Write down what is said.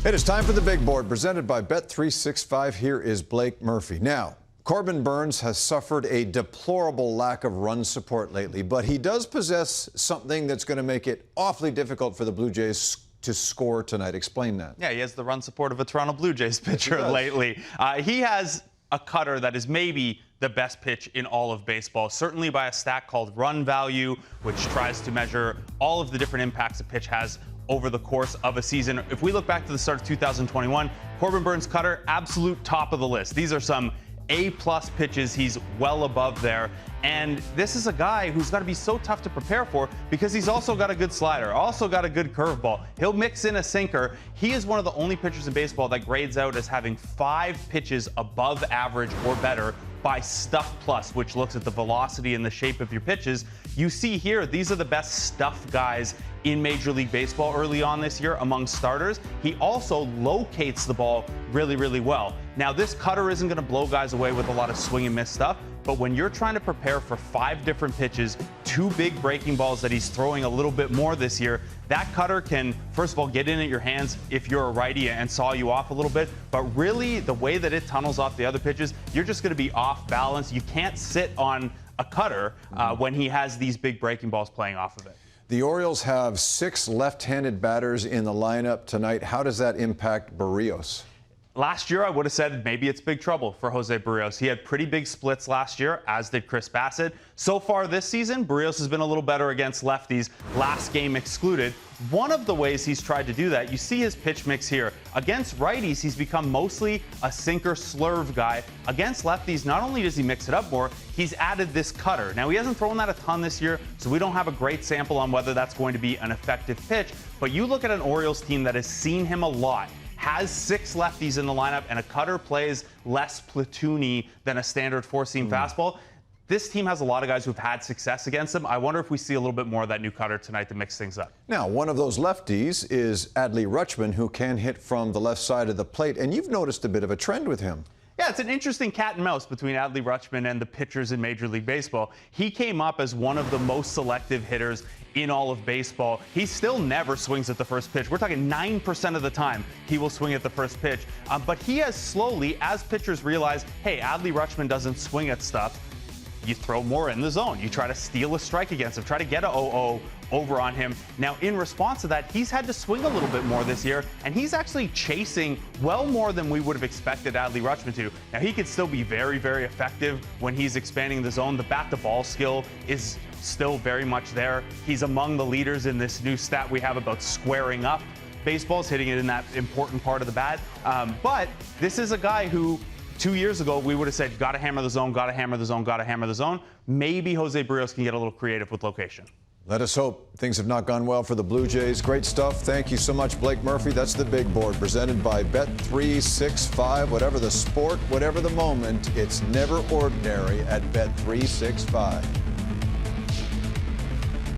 It is time for the big board presented by Bet365. Here is Blake Murphy. Now, Corbin Burnes has suffered a deplorable lack of run support lately, but he does possess something that's going to make it awfully difficult for the Blue Jays to score tonight. Explain that. Yeah, he has the run support of a Toronto Blue Jays pitcher lately. He has a cutter that is maybe the best pitch in all of baseball, certainly by a stat called run value, which tries to measure all of the different impacts a pitch has over the course of a season. If we look back to the start of 2021, Corbin Burnes' cutter, absolute top of the list. These are some A-plus pitches. He's well above there. And this is a guy who's got to be so tough to prepare for because he's also got a good slider, also got a good curveball. He'll mix in a sinker. He is one of the only pitchers in baseball that grades out as having 5 pitches above average or better by Stuff Plus, which looks at the velocity and the shape of your pitches. You see here, these are the best stuff guys in Major League Baseball early on this year among starters. He also locates the ball really, really well. Now, this cutter isn't going to blow guys away with a lot of swing and miss stuff, but when you're trying to prepare for 5 different pitches, 2 big breaking balls that he's throwing a little bit more this year, that cutter can, first of all, get in at your hands if you're a righty and saw you off a little bit. But really, the way that it tunnels off the other pitches, you're just going to be off balance. You can't sit on a cutter when he has these big breaking balls playing off of it. The Orioles have 6 left-handed batters in the lineup tonight. How does that impact Berríos? Last year, I would have said maybe it's big trouble for Jose Berríos. He had pretty big splits last year, as did Chris Bassett. So far this season, Berríos has been a little better against lefties, last game excluded. One of the ways he's tried to do that, you see his pitch mix here. Against righties, he's become mostly a sinker slurve guy. Against lefties, not only does he mix it up more, he's added this cutter. Now, he hasn't thrown that a ton this year, so we don't have a great sample on whether that's going to be an effective pitch. But you look at an Orioles team that has seen him a lot, has 6 lefties in the lineup, and a cutter plays less platoony than a standard 4-seam fastball. This team has a lot of guys who've had success against him. I wonder if we see a little bit more of that new cutter tonight to mix things up. Now, one of those lefties is Adley Rutschman, who can hit from the left side of the plate, and you've noticed a bit of a trend with him. Yeah, it's an interesting cat and mouse between Adley Rutschman and the pitchers in Major League Baseball. He came up as one of the most selective hitters in all of baseball. He still never swings at the first pitch. We're talking 9% of the time he will swing at the first pitch. But he has slowly, as pitchers realize, hey, Adley Rutschman doesn't swing at stuff, you throw more in the zone. You try to steal a strike against him, try to get a 0-0 over on him. Now, in response to that, he's had to swing a little bit more this year, and he's actually chasing well more than we would have expected Adley Rutschman to. Now, he could still be very, very effective when he's expanding the zone. The bat-to-ball skill is still very much there. He's among the leaders in this new stat we have about squaring up baseballs, hitting it in that important part of the bat. But this is a guy who 2 years ago, we would have said, got to hammer the zone, got to hammer the zone, got to hammer the zone. Maybe Jose Berríos can get a little creative with location. Let us hope. Things have not gone well for the Blue Jays. Great stuff. Thank you so much, Blake Murphy. That's the big board presented by Bet365. Whatever the sport, whatever the moment, it's never ordinary at Bet365.